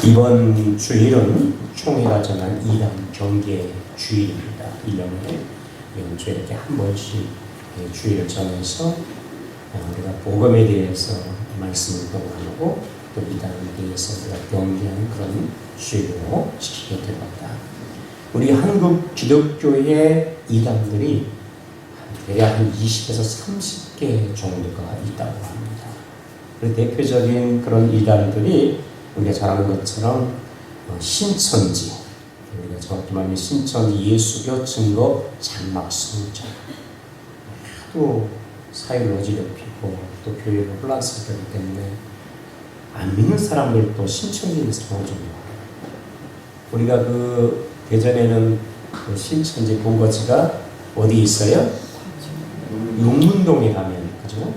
이번 주일은 총회가 정한 이단 경계 주일입니다. 1년에 연초에 이렇게 한 번씩 주일을 정해서 우리가 복음에 대해서 말씀을 공부하고 또 이단에 대해서 우리가 경계하는 그런 주일로 지키게 되었다. 우리 한국 기독교의 이단들이 대략 한 20에서 30개 정도가 있다고 합니다. 그 대표적인 그런 이단들이 우리가 잘 아는 것처럼 신천지, 우리가 정확히 말하면 신천지 예수교 증거 장막성전, 또 사회를 어지럽히고 또 교회를 혼란스럽게 하기 때문에 안 믿는 사람들도 신천지에 사랑을 좀 해요. 우리가 그 대전에는 그 신천지 본거지가 어디 있어요? 용문동에 가면, 그죠?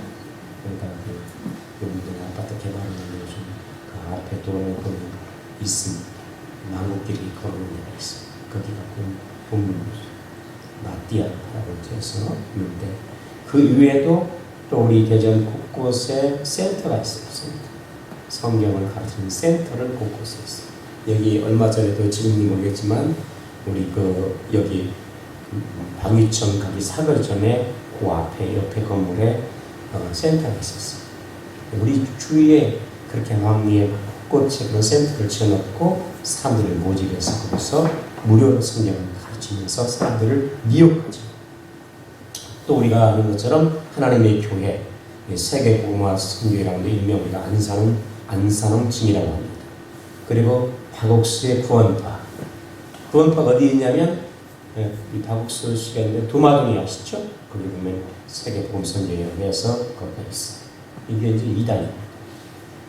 그러니까 그 용문동 아파트 개발하는 요즘 그 앞에 도로에 거기 있습니다. 망국길이 걸어오는 데가 있어요. 거기가 본문 마띠아라고 해서 있는데, 그 이외에도 또 우리 대전 곳곳에 센터가 있어요. 센터. 성경을 가르치는 센터를 곳곳에 있어요. 여기 얼마 전에도 지금은 모르겠지만 우리 그 여기 방위청 가기 사거리 전에 그 앞에 옆에 건물에 센터가 있었어요. 우리 주위에 그렇게 왕리에 곳곳에 그런 센터를 지어놓고 사람들을 모집해서 거기서 무료로 성경을 가르치면서 사람들을 미혹하죠. 또 우리가 아는 것처럼 하나님의 교회, 세계복음화 선교회라고 일명 우리가 안산홍증이라고 합니다. 그리고 박옥수의 구원파. 구원파가 어디 있냐면 이 박옥수 씨가 있는데 도마동이 아시죠? 거기 보면 세계복음 선교회에서 거기가 있어요. 이게 이제 이단입니다.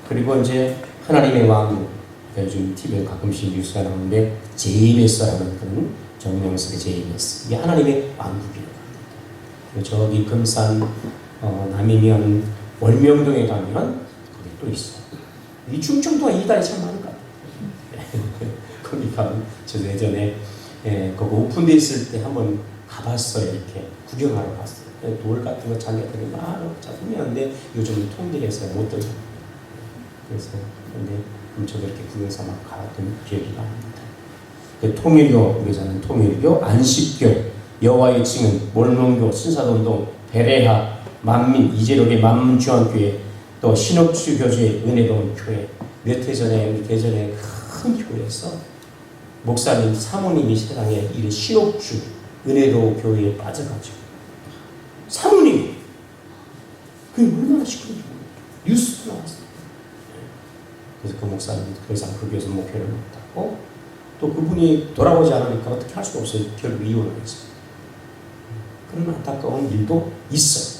그리고 이제 하나님의 왕국, 요즘 TV에 가끔씩 뉴스가 나오는데 JMS라는 그런 정명석의 JMS. 이게 하나님의 왕국이라고 합니다. 그리고 저기 금산 남이면 월명동에 가면 거기 또 있어요. 이 충청도가 이단이 참 많은 것 같아요. 거기 가면 저 예전에 거기 오픈돼 있을 때 한번 가봤어요. 이렇게 구경하러 갔어요. 돌 같은 거 자기들이 막 잡으면데 요즘 통일해서 못 들어요. 그래서 근데 저도 이렇게 구경 삼아 가봤던 기억이 납니다. 통일교, 우리는 통일교, 안식교, 여호와의 증인, 몰몬교, 신사동동, 베레하, 만민, 이재록의 만민중앙교회, 또 신옥주 교주의 은혜로운 교회. 몇 해 전에 우리 대전에 큰 교회에서 목사님, 사모님이 세상에 이 신옥주 은혜로 교회에 빠져가지고 사모님이 그게 얼마나 시끄러운지 뉴스도 나왔어요. 그래서 그 목사님 더 이상 그 교회에서 목회를 못하고 또 그분이 돌아오지 않으니까 어떻게 할 수가 없어요. 결국 이혼을 했어요. 그런 안타까운 일도 있어요.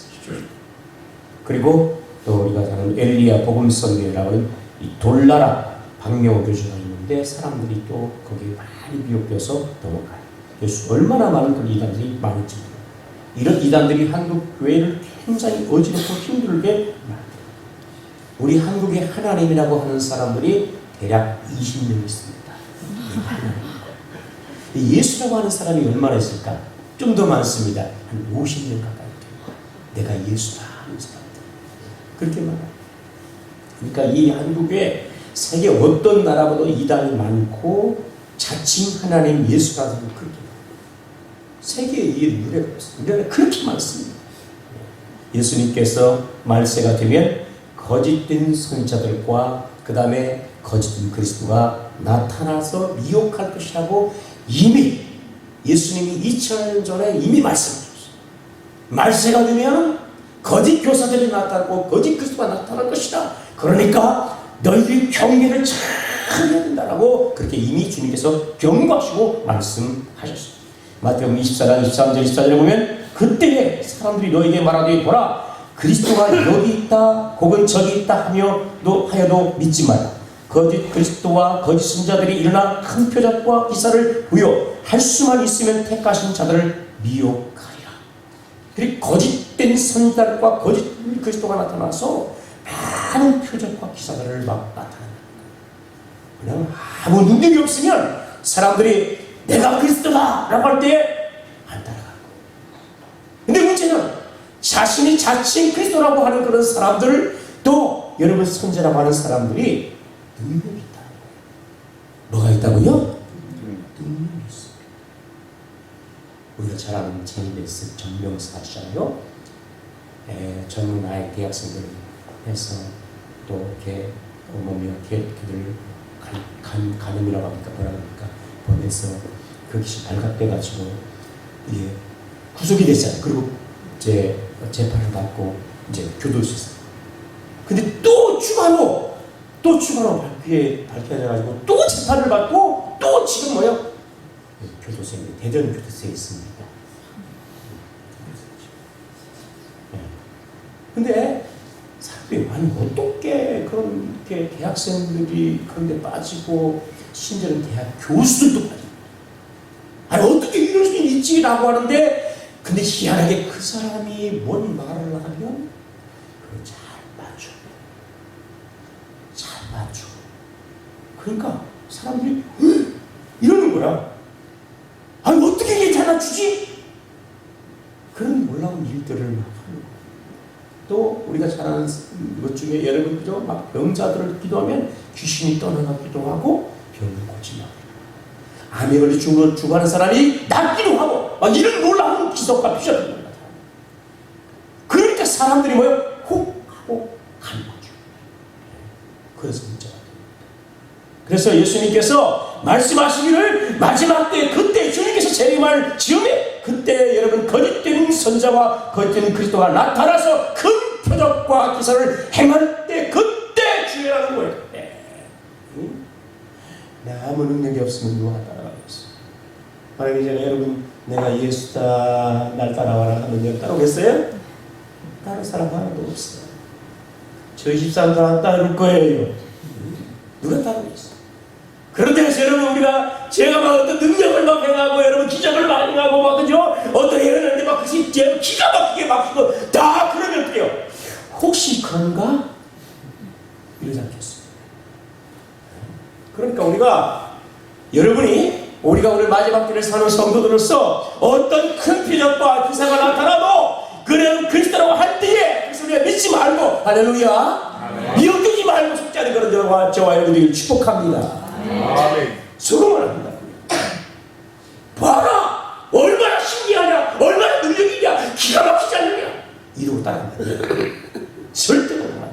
그리고 또 우리가 아는 엘리야 복음선교회라고 이 돌나라 박명호 교수가 있는데 사람들이 또 거기에 많이 미혹돼서 넘어가요. 그래서 얼마나 많은 그런 이단들이 많은지 이런 이단들이 한국 교회를 굉장히 어지럽고 힘들게 만들어요. 우리 한국의 하나님이라고 하는 사람들이 대략 20명 있습니다. 예수라고 하는 사람이 얼마나 있을까? 좀 더 많습니다. 한 50명 가까이 돼요. 내가 예수다 하는 사람들. 그렇게 많아요. 그러니까 이 한국에 세계 어떤 나라보다 이단이 많고 자칭 하나님 예수라는 사람이 그렇게 많아요. 세계에 이 유래가 없어요. 유래가 그렇게 많습니다. 예수님께서 말세가 되면 거짓된 선지자들과 그 다음에 거짓된 그리스도가 나타나서 미혹할 것이라고 이미 예수님이 2000년 전에 이미 말씀하셨어요. 말세가 되면 거짓 교사들이 나타나고 거짓 그리스도가 나타날 것이다. 그러니까 너희들이 경계를 잘 해야 된다라고 그렇게 이미 주님께서 경고하시고 말씀하셨어요. 마태복음 24장 23절 24절에 보면 그때에 사람들이 너에게 말하되 보라 그리스도가 여기 있다 혹은 저기 있다 하여도 믿지 마라. 거짓 그리스도와 거짓 선지자들이 일어나 큰 표적과 기사를 부여할 수만 있으면 택하신 자들을 미혹하리라. 그리고 거짓된 선지자들과 거짓 그리스도가 나타나서 많은 표적과 기사들을 막 나타낸다. 그냥 아무 능력이 없으면 사람들이 내가 그리스도다 라고 할 때 안 따라가고. 근데 문제는 자신이 자칭 그리스도라고 하는 그런 사람들을 또 여러분 선지자라고 하는 사람들이 능력이 있다. 있다고요? 능력이 있어요. 우리가 잘 아는 제이베스 정명사잖아요. 젊은 아이 대학생들 해서 또 이렇게 몸이 걔들 간음이라고 합니까? 뭐라 합니까? 보내서 그 귀신 발각돼가지고 이게 구속이 됐잖아요. 그리고 이제 재판을 받고 이제 교도소에서. 근데 또 추가로 밝혀져가지고 또 재판을 받고 또 지금 뭐요? 교도소에 대전 교도소에 있습니다. 근데 사람들이 아니 어떻게 그렇게 대학생들이 그런데 빠지고 심지어는 대학 교수들도 빠지고 아니 어떻게 이럴 수 있지라고 하는데 근데 희한하게 그 사람이 뭔 말을 하면 그걸 잘 맞춰. 그러니까 사람들이 이러는 거야. 아니 어떻게 괜찮아주지? 그런 놀라운 일들을 막 하는 거야. 또 우리가 잘 아는 것 중에 여러분 그죠? 막 병자들을 기도하면 귀신이 떠나가기도 하고 병을 고치려고 암에 걸려 죽어가는 사람이 낫기도 하고 막 이런 놀라운 기적과 비전을 나타납니다. 그러니까 사람들이 뭐요? 혹 하고 가는 거죠. 그래서 문제가 됩니다. 그래서 예수님께서 말씀하시기를 마지막 때 그때 주님께서 재림할 즈음에 그때 여러분 거짓된 선자와 거짓된 그리스도가 나타나서 큰 표적과 기사를 행할 때 그때 주의라는 거예요. 아무 능력이 없으면 누가 따라가겠어? 말하기 전에 여러분 내가 예수다 날 따라와라 하면 여러분 따라오겠어요? 따를 사람 하나도 없어요. 저희 집사람도 안 따를 거예요. 누가 따르겠어? 그런데 그래서 여러분 우리가 제가 막 어떤 능력을 막 행하고 여러분 기적을 많이 하고 막 그죠? 어떻게 하는데 막 그것이 기가 막히게 막히고 다 그러면 어때요? 혹시 그런가? 이러지 않겠어요? 그러니까 우리가 오늘 마지막 때를 사는 성도들로서 어떤 큰 표적과 기사가 나타나도 그래 그리스도라고 할 때에 그래서 우리가 믿지 말고 할렐루야 미혹되지 말고 속지 않은 그런 저와 여러분들을 축복합니다. 수고만 합니다. 봐라 얼마나 신기하냐 얼마나 능력이냐 기가 막히지 않느냐 이러고 따라간다. 절대로 안 돼.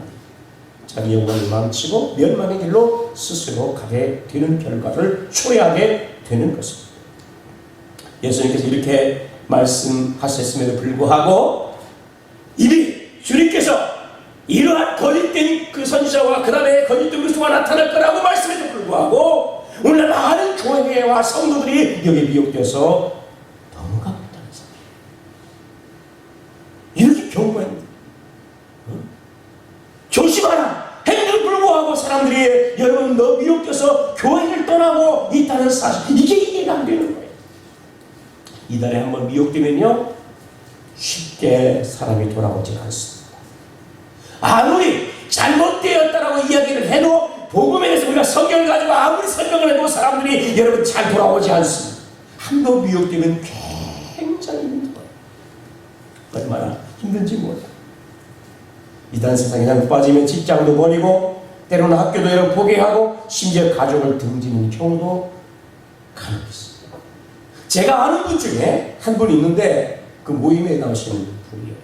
자기 영혼을 망치고 멸망의 길로 스스로 가게 되는 결과를 초래하게 되는 것입니다. 예수님께서 이렇게 말씀하셨음에도 불구하고 이미 주님께서 이러한 거짓된 그 선지자와 그 다음에 거짓된 그리스도가 나타날 거라고 말씀에도 불구하고 오늘 많은 교회와 성도들이 여기에 미혹되어서 넘어가고 있다는 사실이에요. 이렇게 경고합니다. 조심하라. 행위를 불구하고 사람들이 여러분 너 미혹돼서 교회를 떠나고 있다는 사실 이게 이해가 안 되는 거예요. 이달에 한번 미혹되면요 쉽게 사람이 돌아오지 않습니다. 아무리 잘못되었다라고 이야기를 해도 복음에서 우리가 성경을 가지고 아무리 설명을 해도 사람들이 여러분 잘 돌아오지 않습니다. 한번 미혹되면 굉장히 힘들어요. 얼마나 힘든지 몰라요. 이단 세상에 그냥 빠지면 직장도 버리고 때로는 학교도 여러분 포기하고 심지어 가족을 등지는 경우도 간혹 있습니다. 제가 아는 분 중에 한 분 있는데 그 모임에 나오시는 분이에요.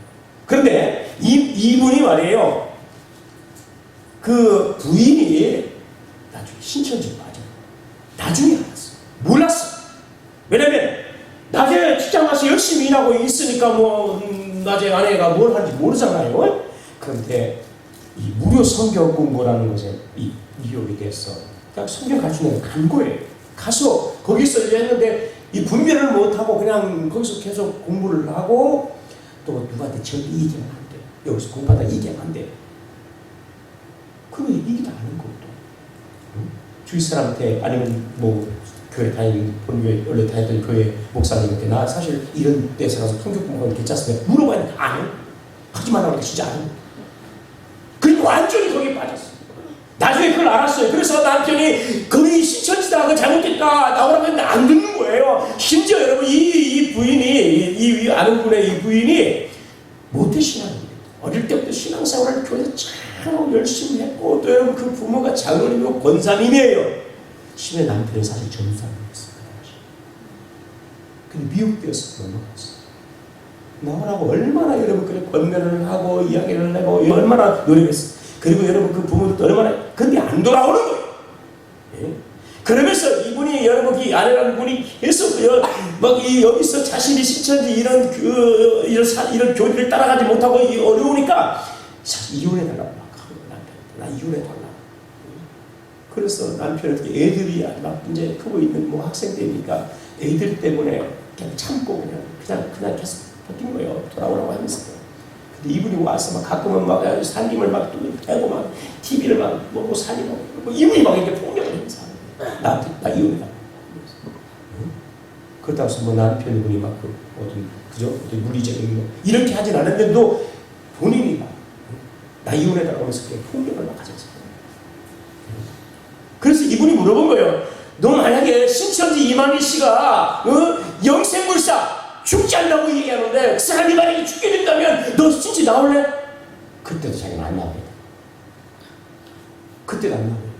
그런데 이분이 말이에요. 그 부인이 나중에 신천지 빠져요. 나중에 알았어요. 몰랐어요. 왜냐면 낮에 직장 가서 열심히 일하고 있으니까 뭐 낮에 아내가 뭘 하는지 모르잖아요. 그런데 이 무료 성경 공부라는 것에 이용이 돼서 그냥 성경 가르치는 간 거예요. 가서 거기서 이제 했는데 이 분별을 못하고 그냥 거기서 계속 공부를 하고 또 누구한테 저기 이기면 안 돼. 여기서 공부하다 이기면 안 돼. 그거 이기도 않은 것도. 주위 사람한테 아니면 뭐 교회 다니는 본교회 원래 다녔던 교회 목사님한테 나 사실 이런 데서 가서 성경 공부하면 괜찮습니다. 물어봐야 안 해. 하지 말라고 하니까 진짜 안 해. 그리고 완전히 거기에 빠졌어요. 나중에 그걸 알았어요. 그래서 남편이 거기 신천지다 그 잘못됐다 나오라고 했는데 안 듣는 거예요. 심지어 여러분 이 부인이 이 아는 분의 이 부인이 모태신앙입니다. 어릴 때부터 신앙생활을 교회에서 참 열심히 했고 또 여러분 그 부모가 장로님이고 권사님이에요. 심해 남편이 사실 전사님이었어요. 근데 미혹되어서 넘어갔어요. 나오라고 얼마나 여러분 그래 권면을 하고 이야기를 하고 얼마나 노력했어요. 그리고 여러분 그 부모들도 얼마나 근데 안 돌아오는 거예요. 예? 그러면서 이분이 여러분 이 아내라는 분이 계속 막 여기서 자신이 신천지 이런 이런 교리를 따라가지 못하고 어려우니까 이혼해달라고 막 하고 나 이혼해달라고. 그래서 남편은 애들이 막 이제 크고 있는 뭐 학생 때니까 애들 때문에 그냥 참고 그냥 계속 버틴 거예요. 돌아오라고 하면서. 근데 이분이 와서 막 가끔은 막 살림을 막 빼고 막 TV를 막 뭐 살림 뭐 이분이 막 이렇게 폭력을 하면서 나한테 나 이혼해라. 그렇다고 해서 뭐 남편분이 막 어떤 물리적인 거 이렇게 하진 않았는데도 본인이 막 나 이혼해달라고 하면서 폭력을 막 하셨어요. 그래서 이분이 물어본 거예요. 너 만약에 신천지 이만희 씨가 영생불사 죽지 않는다고 얘기하는데 그 사람이 만약에 죽게 된다면 너 신천지 나올래? 그때도 자기는 안 나오겠다. 그때도 안 나오겠다.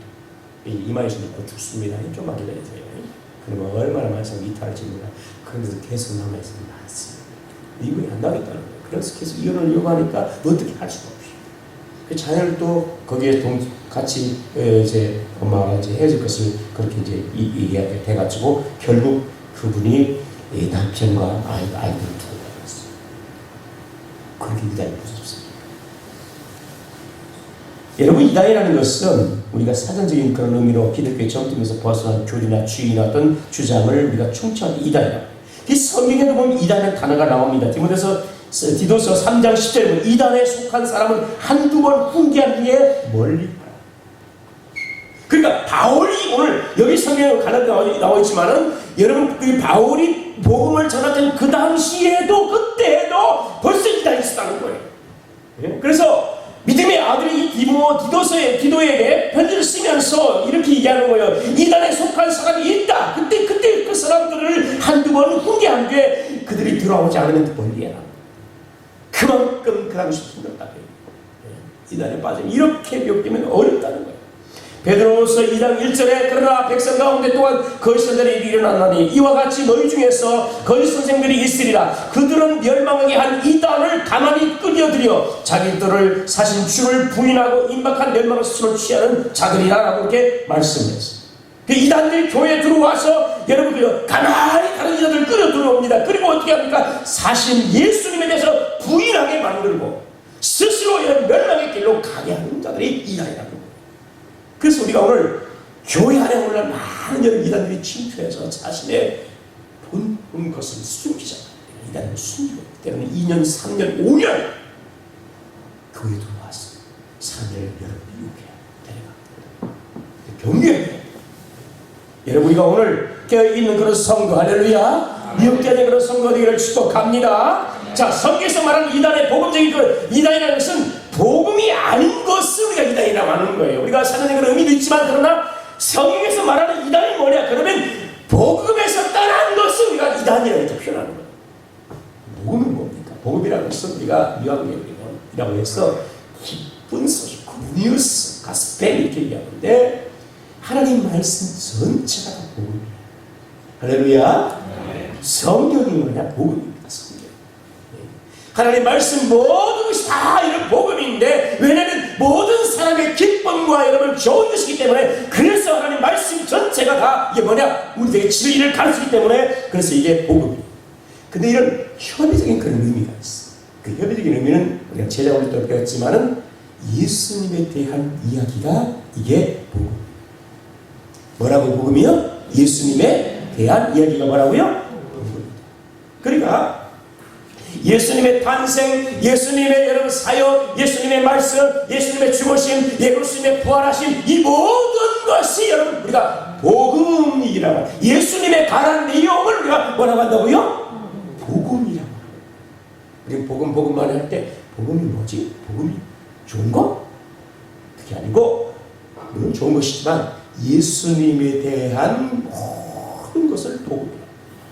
이만희 씨는 곧 죽습니다. 좀만 기다리세요. 그러면 얼마나 말씀 이탈할지 몰라. 그런데도 계속 남아있으면 많습니다. 이분이 안 나오겠다는 거예요. 그래서 계속 이혼을 요구하니까 어떻게 할 수가 없어요. 그 자녀를 또 거기에 같이 이제 엄마가 이제 헤어질 것을 그렇게 이제 이야기가 돼가지고 결국 그분이 남편과 아이들을 두고 가셨어요. 그렇게 이단이 부서졌습니다. 여러분 이단이라는 것은 우리가 사전적인 그런 의미로 기독교의 정통에서 벗어난 교리나 주의나 어떤 주장을 우리가 충청한 이단이라고. 이 성경에도 보면 이단의 단어가 나옵니다. 디도서 3장 10절에 보면 이단에 속한 사람은 한두 번 훈계한 뒤에 멀리 가라. 그러니까 바울이 오늘 여기 성경에 나와 있지만은 여러분 이 바울이 복음을 전했던 그 당시에도 그때도 벌써 이단이 있었다는 거예요. 그래서 믿음의 아들이 이 디도에게 편지를 쓰면서 이렇게 얘기하는 거예요. 이단에 속한 사람이 있다. 그때 그 사람들을 한두 번 훈계한 뒤에 그들이 들어오지 않으면 멀리해라. 그만큼 그 당시 힘들다고 해요. 이단에 빠지면 이렇게 비옥되면 어렵다는 거예요. 베드로후서 2장 1절에 그러나 백성 가운데 또한 거짓 선자들이 일어나나니 이와 같이 너희 중에서 거짓 선생들이 있으리라. 그들은 멸망하게 한 이단을 가만히 끌어들여 자기들을 사신 주를 부인하고 임박한 멸망의 수순을 취하는 자들이라라고 이렇게 말씀했어요. 그 이단들이 교회에 들어와서 여러분 가만히 다른 이단들을 끌어 들어옵니다. 그리고 어떻게 합니까? 사신 예수님에 대해서 부인하게 만들고 스스로 멸망의 길로 가게 하는 자들이 이단이라는 거예요. 그래서 우리가 오늘 교회 안에 오늘 많은 여러 이단들이 침투해서 자신의 본 것을 숨기잖아요. 이단을 숨기고 때로는 2년, 3년, 5년 교회에 들어와서 사람들을 여러분 유혹해 데려가 경계해. 여러분 우리가 오늘 깨어있는 그런 성도 할렐루야 미혹되는 그런 성도 되기를 축복합니다. 자, 성경에서 말하는 이단의 복음적인 이단이라는 것은 복음이 아닌 것을 우리가 이단이라고 하는 거예요. 우리가 사는 그런 의미도 있지만 그러나 성경에서 말하는 이단이 뭐냐? 그러면 복음에서 떠난 것을 우리가 이단이라고 이렇게 표현하는 거예요. 복음은 뭡니까? 복음이라는 것은 우리가 미확률이라고 해서 기쁜 소식, 굿뉴스, 가스펠 이렇게 얘기하는데 하나님 말씀 전체가 다 복음이에요. 할렐루야. 성경이 뭐냐? 복음입니다. 성경. 하나님 말씀 모든 것이 다 이런 복음인데 왜냐하면 모든 사람의 기쁨과 여러분 좋은 것이기 때문에 그래서 하나님 말씀 전체가 다 이게 뭐냐? 우리에게 진리를 가르치기 때문에 그래서 이게 복음이에요. 근데 이런 협의적인 그런 의미가 있어. 그 협의적인 의미는 우리가 제자 올릴 때 배웠지만은 예수님에 대한 이야기가 이게 복음. 뭐라고 복음이요? 예수님에 대한 이야기가 뭐라고요? 복음입니다. 그러니까 예수님의 탄생, 예수님의 여러분 사역, 예수님의 말씀, 예수님의 죽으심, 예수님의 부활하심 이 모든 것이 여러분 우리가 복음이라고 예수님의 가란 내용을 우리가 뭐라고 한다고요? 복음이라고. 우리 복음만 할 때 복음이 뭐지? 복음이 좋은 거? 그게 아니고 물론 좋은 것이지만 예수님에 대한 모든 것을 복음이에요.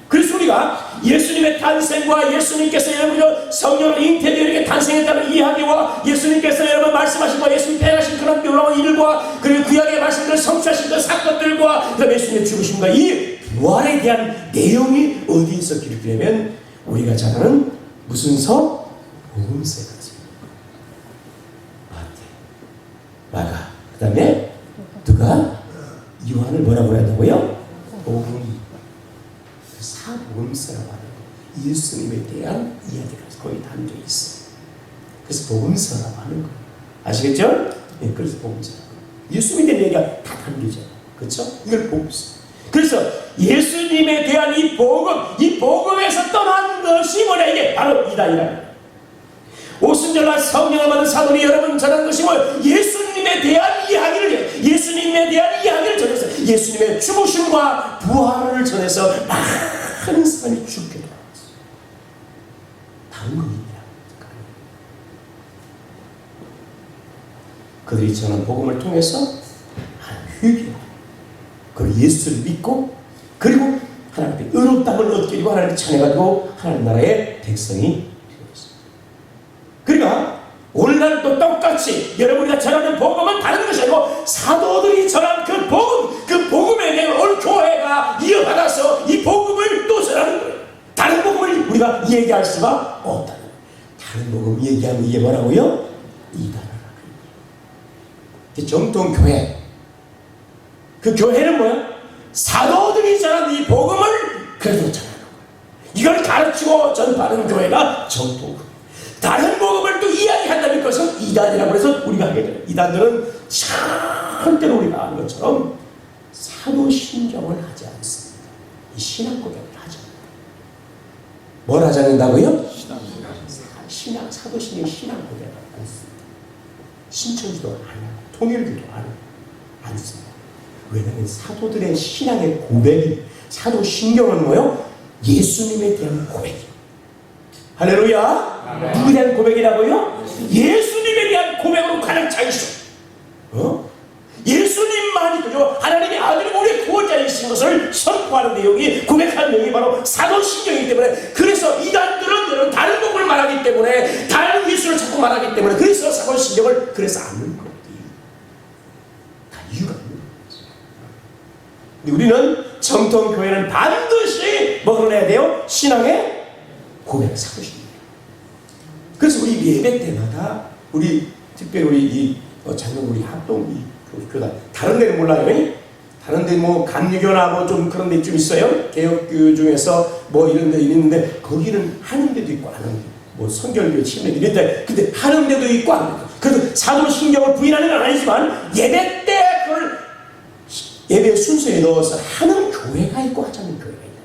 그래서 우리가 우리가 예수님의 탄생과 예수님께서 여러분 성령을 잉태되어 이렇게 탄생했다는 이야기와 예수님께서 여러분 말씀하신 바 예수님 행하신 그런 놀라운 일과 그리고 구약의 말씀을 성취하신 그 사건들과 그다음에 예수님의 죽으심과 이 부활에 대한 내용이 어디에서 기록되냐면 우리가 잘 아는 무슨 서? 복음서에 있습니다. 마가 그 다음에 누가? 요한을 뭐라고 한다고요? 복음. 사복음서라고 하는 거. 예수님에 대한 이야기가 거기 담겨 있어요. 그래서 복음서라고 하는 거. 아시겠죠? 네, 그래서 복음서라고. 예수님에 대한 얘기가 다 담겨져. 그렇죠? 이걸 복음서. 그래서 예수님에 대한 이 복음에서 떠난 것이 뭐냐? 이게 바로 이단이라. 오순절날 성령을 받은 사도들이 여러분 전한 것이 뭐 예수님에 대한 이야기를 예수님에 대한 이야기를 전해서 예수님의 죽으심과 부활을 전해서 많은 사람이 죽게 되었어요. 다른 겁니다. 그들이 전한 복음을 통해서 회개하고 그리고 예수를 믿고 그리고 하나님 앞에 의롭다함을 얻게 되고 하나님을 찬양하고 하나님 나라의 백성이 그러니까 오늘날도 똑같이 여러분이 전하는 복음은 다른 것이 아니고 사도들이 전한 그 복음에 대해 오늘 교회가 이어받아서 이 복음을 또 전하는 거예요. 다른 복음을 우리가 얘기할 수가 없다는 거예요. 다른 복음 얘기하면 이게 뭐라고요? 이단이라고. 정통 교회. 그 교회는 뭐야? 사도들이 전한 이 복음을 그래도 전하는 거예요. 이걸 가르치고 전파하는 교회가 정통 교회. 다른 복음을 또 이야기한다는 것은 이단이라고 해서 우리가 하게 돼요. 이단들은 절대로 우리가 아는 것처럼 사도신경을 하지 않습니다. 이 신앙고백을 하죠. 뭘 하지 않는다고요? 사도신경 신앙고백을 않습니다. 신천지도 안 하고 통일교도 안 씁니다. 왜냐하면 사도들의 신앙의 고백이 사도신경은 뭐요? 예수님에 대한 고백이에요. 할렐루야. 누구에 대한 고백이라고요? 예수님에 대한 고백으로 가장 자유스러워. 예수님만이 그죠? 하나님의 아들이 우리의 구원자이신 것을 선포하는 내용이 고백하는 내용이 바로 사도신경이기 때문에 그래서 이단들은 다른 복음을 말하기 때문에 다른 예수를 자꾸 말하기 때문에 그래서 사도신경을 그래서 안 넣는 거예요. 다 이유가 있는 거예요. 근데 우리는 정통교회는 반드시 뭐를 해야 돼요? 신앙의 고백, 사도신경. 그래서 우리 예배 때마다 우리 특별히 우리 작년 우리 합동 교단 다른 데는 몰라요. 다른 데 뭐 감리교나 뭐 좀 그런 데 좀 있어요. 개혁교 중에서 뭐 이런 데 있는데 거기는 하는 데도 있고 안 하는 데 뭐 선결교 침례 이런데 근데 하는 데도 있고 안 하는 데 그래도 사도신경을 부인하는 건 아니지만 예배 때 그걸 예배 순서에 넣어서 하는 교회가 있고 하지 않는 교회가 있다.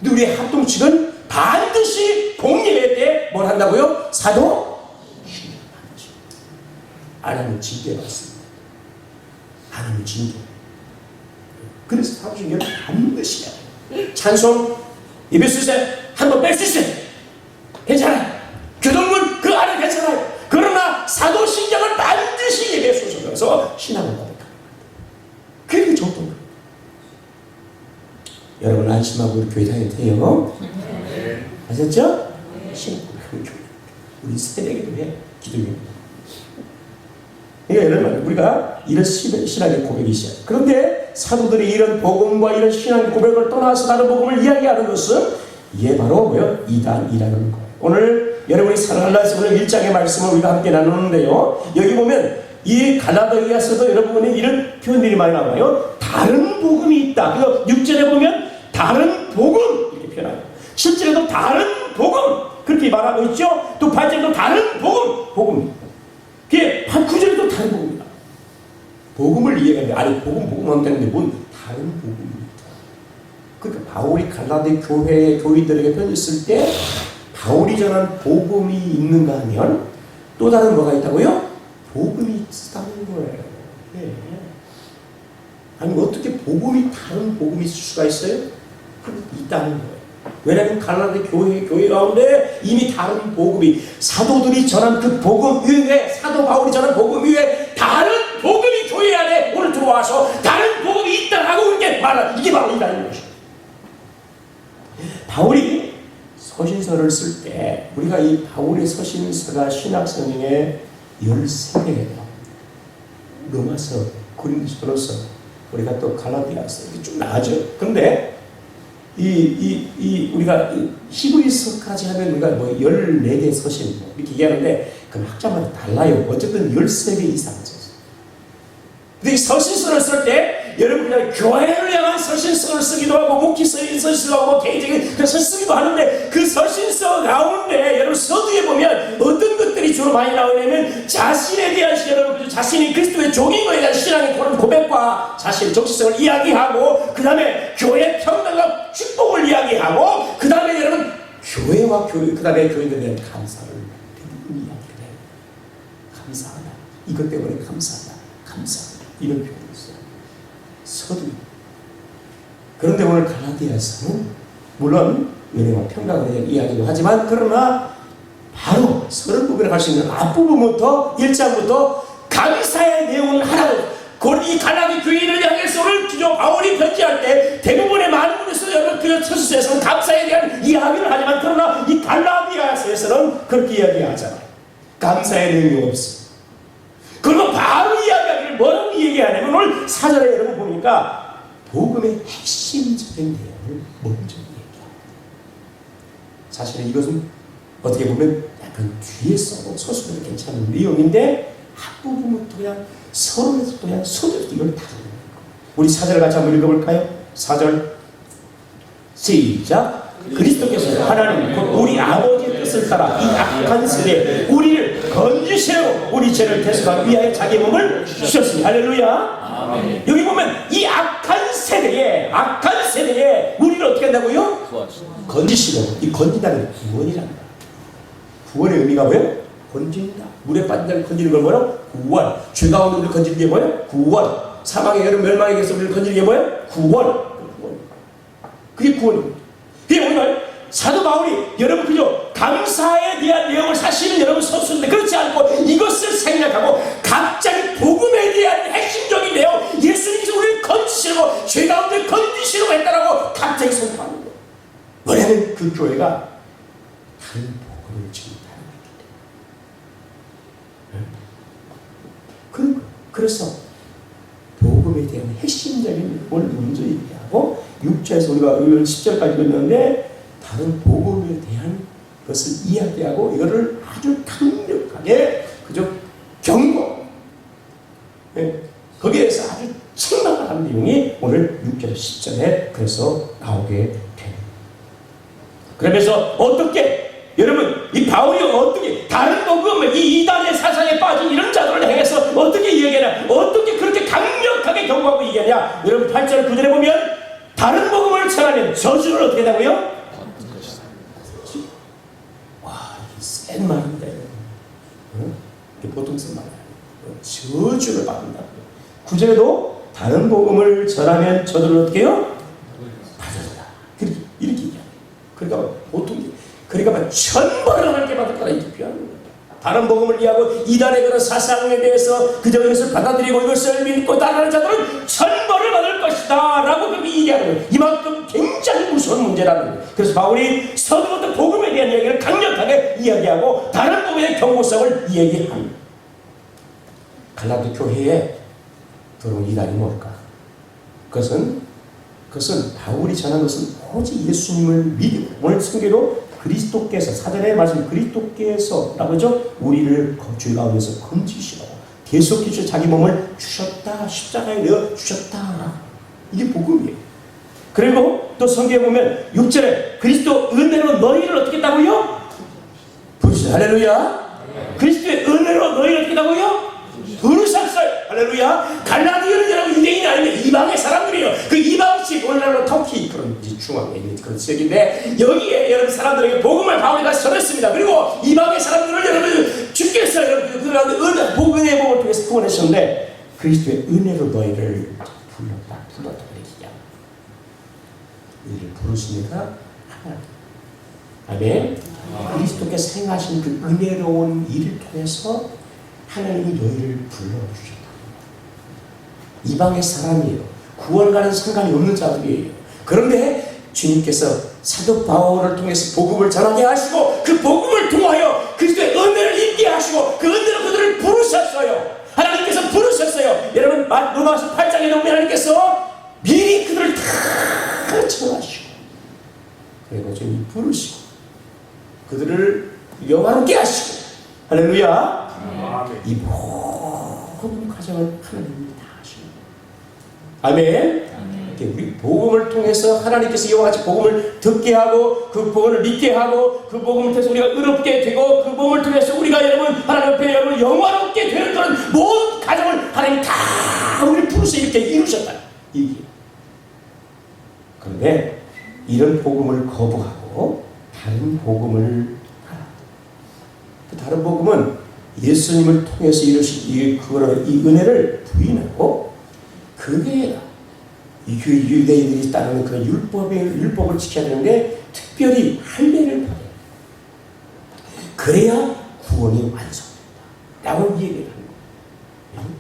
근데 우리 합동 측은 반드시 복예배 때 뭘 한다고요? 사도? 안 하면 징계 받습니다. 안 하면 징계. 그래서 사도신경을 반드시 해야 돼요. 찬송 예배 순서에 한번 뺄 수 있어요. 괜찮아요. 교동문 그 안에 괜찮아요. 그러나 사도신경을 반드시 예배 순서에 넣어서 신앙을 고백합니다. 그게 정통. 여러분 안심하고 우리 교회 다닐 테요. 아셨죠? 우리 새내기도 해. 기도입니다. 그러니까 여러분 우리가 이런 신앙의 고백이 있어요. 그런데 사도들이 이런 복음과 이런 신앙의 고백을 떠나서 다른 복음을 이야기하는 것은 이게 바로 뭐요? 이단이라는 거예요. 오늘 여러분이 사랑하는 말씀 오늘 1장의 말씀을 우리가 함께 나누는데요. 여기 보면 이 갈라디아서도 여러분이 이런 표현들이 많이 나와요. 다른 복음이 있다. 그래서 6절에 보면 다른 복음 이렇게 표현해요. 7절에도 다른 복음 그렇게 말하고 있죠. 또 8절에도 다른 복음입니다. 그게 9절에도 다른 복음이다. 복음을 이해하는데 아니 복음 한다는데 뭔 다른 복음입니다. 그러니까 바울이 갈라디 교회들에게 편지했을 때 바울이 전한 복음이 있는가 하면 또 다른 뭐가 있다고요? 복음이 있다는 거예요. 네. 아니 어떻게 복음이 다른 복음이 있을 수가 있어요? 있다는 거예요. 왜냐하면 갈라디 교회 가운데 이미 다른 복음이 사도들이 전한 그 복음 위에 사도 바울이 전한 복음 위에 다른 복음이 교회 안에 오늘 들어와서 다른 복음이 있다 하고 이렇게 말하는 이게 바로 이단인 것입니다. 바울이 서신서를 쓸 때 우리가 이 바울의 서신서가 신약성경에 13개예요. 로마서, 고린도서, 우리가 또 갈라디아서 이렇게 쭉 나가죠. 그런데 우리가 히브리서까지 하면 우리가 뭐 14개 서신 이렇게 얘기하는데 그럼 학자마다 달라요. 어쨌든 13개 이상 썼어요. 근데 이 서신서를 쓸 때 여러분 그냥 교회를 향한 서신서를 쓰기도 하고 목회서의 서신서도 하고 개인적인 서신서 쓰기도 하는데 그 서신서 가운데 여러분 서두에 보면 어떤 것들이 주로 많이 나오냐면 자신에 대한 여러분 자신이 그리스도의 종인 것에 대한 신앙의 그런 고백과 자신의 정체성을 이야기하고 그 다음에 교회 평강과 축복을 이야기하고 그 다음에 여러분 교회와 그 다음에 교인들에 대한 감사를 이야기를 해요. 감사하다. 이것 때문에 감사하다. 감사하다. 이런 표현이 있어요. 서두. 그런데 오늘 갈라디아서는 물론 은혜와 평강에 대한 이야기도 하지만 그러나 바로 서른 부분에 갈 수 있는 앞부분부터 1장부터 감사의 내용을 하라고 이 갈라디 교인을 향해서 오늘 바울이 편지할 때 대부분의 많은 분에서 여러분 그 서신서에서는 감사에 대한 이야기를 하지만 그러나 이 갈라디아서에서는 그렇게 이야기하잖아요. 감사의 내용이 없어. 그리고 바로 이야기하기를 뭐라고 얘기하냐면 오늘 사절에 여러분 보니까 복음의 핵심적인 내용을 먼저 얘기합니다. 사실은 이것은 어떻게 보면 약간 뒤에 써도 서술도 괜찮은 내용인데 앞부분부터 그냥 서론에서 또 그냥 소절에서 이걸 다루는 거예요. 우리 사절을 같이 한번 읽어볼까요? 4절 시작. 그리스도께서 하나님 곧 우리 아버지의 뜻을 따라 이 악한 세대에 우리를 건지시려고 우리 죄를 대속하기 위하여 자기 몸을 주셨으니 할렐루야. 아멘. 여기 보면 이 악한 세대에 우리를 어떻게 한다고요? 건지시려고. 이 건진다는 구원이란다. 구원의 의미가 뭐예요? 건진다. 물에 빠진 자를 건지는 걸 뭐예요? 구원. 죄 가운데 우리를 건지는 게 뭐예요? 구원. 사망의 여름 멸망에게서 우리를 건지는 게 뭐예요? 구원. 그게 구원입니다. 그게 오늘 사도 바울이 여러분 그죠? 감사에 대한 내용을 사실은 여러분 서술인데 그렇지 않고 이것을 생략하고 갑자기 복음에 대한 핵심적인 내용 예수님께서 우리를 건지시려고 죄 가운데 건지시려고 했다라고 갑자기 선포하는 거예요. 왜냐하면 그 교회가 다른 복음을 전달하기 때문에 그래서 복음에 대한 핵심적인 걸 먼저 얘기하고 6절에서 우리가 10절까지 읽었는데 다른 복음에 대한 것을 이야기하고 이거를 아주 강력하게 그저 경고 거기에서 아주 책망하는 내용이 오늘 6절 10절에 그래서 나오게 됩니다. 그러면서 어떻게 여러분 이 바울이 어떻게 다른 복음을 이 이단의 사상에 빠진 이런 자들을 향해서 어떻게 이야기하냐 어떻게 그렇게 강력하게 경고하고 얘기하냐 여러분 8절 9절에 보면 다른 복음을 전하면 저주를 어떻게 한다고요? 와, 이게 센 말인데. 이게 보통 쓴 말 아니에요. 저주를 받는다고요. 9절에도 다른 복음을 전하면 저주를 어떻게 해요? 받는다. 이렇게 얘기해요. 그러니까 보통, 그러니까 천벌을 하나님께 받을 거라 이렇게 표현하는 거예요. 다른 복음을 이해하고 이단의 그런 사상에 대해서 그저 이것을 받아들이고 이것을 믿고 따르는 자들은 천벌을 받을 것이다 라고 그렇게 얘기하는 거예요. 이만큼 굉장히 무서운 문제라는 거예요. 그래서 바울이 서두부터 복음에 대한 이야기를 강력하게 이야기하고 다른 복음의 경고성을 이야기합니다. 갈라디 교회에 들어온 이단이 뭘까? 그것은 바울이 전한 것은 오직 예수님을 믿고 오늘 성경도 그리스도께서 사전에 말씀 그리스도께서라고 하죠. 우리를 죄 가운데서 건지시라고 계속해서 자기 몸을 주셨다. 십자가에 내어 주셨다. 이게 복음이에요. 그리고 또 성경에 보면 6절에 그리스도 은혜로 너희를 어떻게 했다고요? 부르셨어요. 할렐루야. 그리스도의 은혜로 너희를 어떻게 했다고요? 부르셨어요. 할렐루야. 갈라디아는 여러분 유대인이 아니면 이방의 사람들이에요. 그 이방식 오늘날로 터키 그런 중앙에 있는 그런 지역인데 여기에 여러분 사람들에게 복음을 바울이 가서 전했습니다. 그리고 이방의 사람들을 여러분 주께서 여러분 그런 은혜 복음의 복음을 통해서 구원하셨는데 그리스도의 은혜로 너희를 불렀다 이렇게 이를 부르시니까 아멘. 그리스도께서 행하신 그 은혜로운 일을 통해서 하나님이 너희를 불러주셨다. 이방의 사람이에요. 구원과는 상관이 없는 자들이에요. 그런데 주님께서 사도 바울을 통해서 복음을 전하게 하시고 그 복음을 통하여 그리스도의 은혜를 입게 하시고 그 은혜로 그들을 부르셨어요. 하나님께서 부르셨어요. 여러분 로마서 8장에 보면 하나님께서 미리 그들을 다 정하시고 그리고 주님이 부르시고 그들을 영화롭게 하시고 할렐루야. 이 모든 과정을 하나님이 다 하시고 아멘. 우리 복음을 통해서 하나님께서 이와 같이 복음을 듣게 하고 그 복음을 믿게 하고 그 복음을 통해서 우리가 의롭게 되고 그 복음을 통해서 우리가 여러분 하나님 앞에 여러분 영화롭게 되는 그런 모든 과정을 하나님이 다 우리를 부르셔 이렇게 이루셨다. 이게. 그런데 이런 복음을 거부하고 다른 복음을 하라. 그 다른 복음은 예수님을 통해서 이루신 이 은혜를 부인하고 그게 이 유대인들이 따르는 그런 율법을 지켜야 되는데 특별히 할례를 받아요. 그래야 구원이 완성된다. 라고 얘기를 하는 거예요.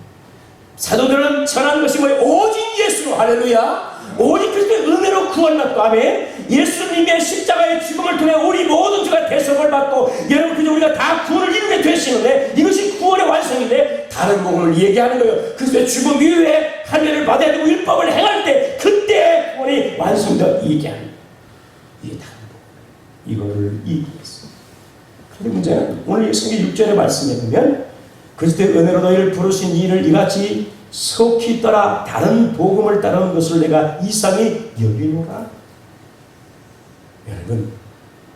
사도들은 전한 것이 뭐예요? 오직 예수로 할렐루야. 오직 그리스도의 은혜로 구원받고 아멘. 예수님의 십자가의 죽음을 통해 우리 모든 죄가 대속을 받고 여러분 그저 우리가 다 구원을 이루게 되시는데 이것이 구원의 완성인데 다른 복음을 얘기하는 거예요. 그리스도의 죽음 이후에 할례를 받아야 되고 율법을 행할 때 그때 구원이 완성되어 얘기하는 거예요. 이게 다른 복음. 이거를 얘기했어요. 그런데 문제는 오늘 성경 6절의 말씀에 보면 그리스도의 은혜로 너희를 부르신 이를 이같이 속히 떠나 다른 복음을 따르는 것을 내가 이상히 여기노라. 여러분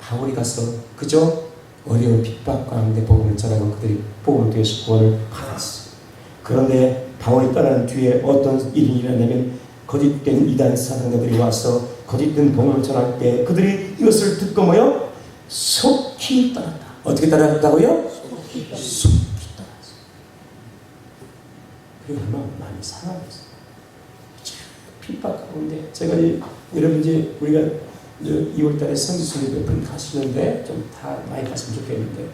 바울이 가서 그저 어려운 핍박 가운데 복음을 전하고 그들이 복음을 통해서 구원을 받았어요. 그런데 바울이 떠난 뒤에 어떤 일이 일어나냐면 거짓된 이단 사상자들이 와서 거짓된 복음을 전할 때 그들이 이것을 듣고 뭐요? 속히 떠났다. 어떻게 떠났다고요? 속히 떠났어요. 얼마나 많이 상하겠어요. 핍박 가운데 제가 여러분 이제 우리가 2월달에 성지순례 몇 번 가시는데 좀 다 많이 갔으면 좋겠는데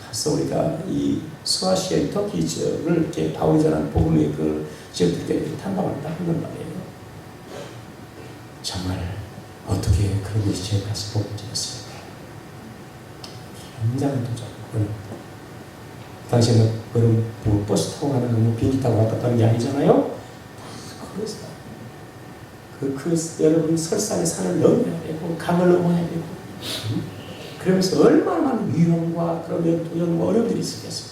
가서 우리가 이 소아시아 터키 지역을 이렇게 바울이 전한 복음의 그 지역들 때 탐방을 딱 한단 말이에요. 정말 어떻게 그런 곳이 지역 가서 복음 전했을까? 굉장한 도전. 당시에는 그런 뭐 버스 타고 가는 거, 비행기 타고 왔다 갔다 하는 게 아니잖아요. 그래서 여러분 설산의 산을 넘어야 되고 강을 넘어야 되고 그러면서 얼마나 많은 위험과 그런 도전과 어려움들이 있었겠어요.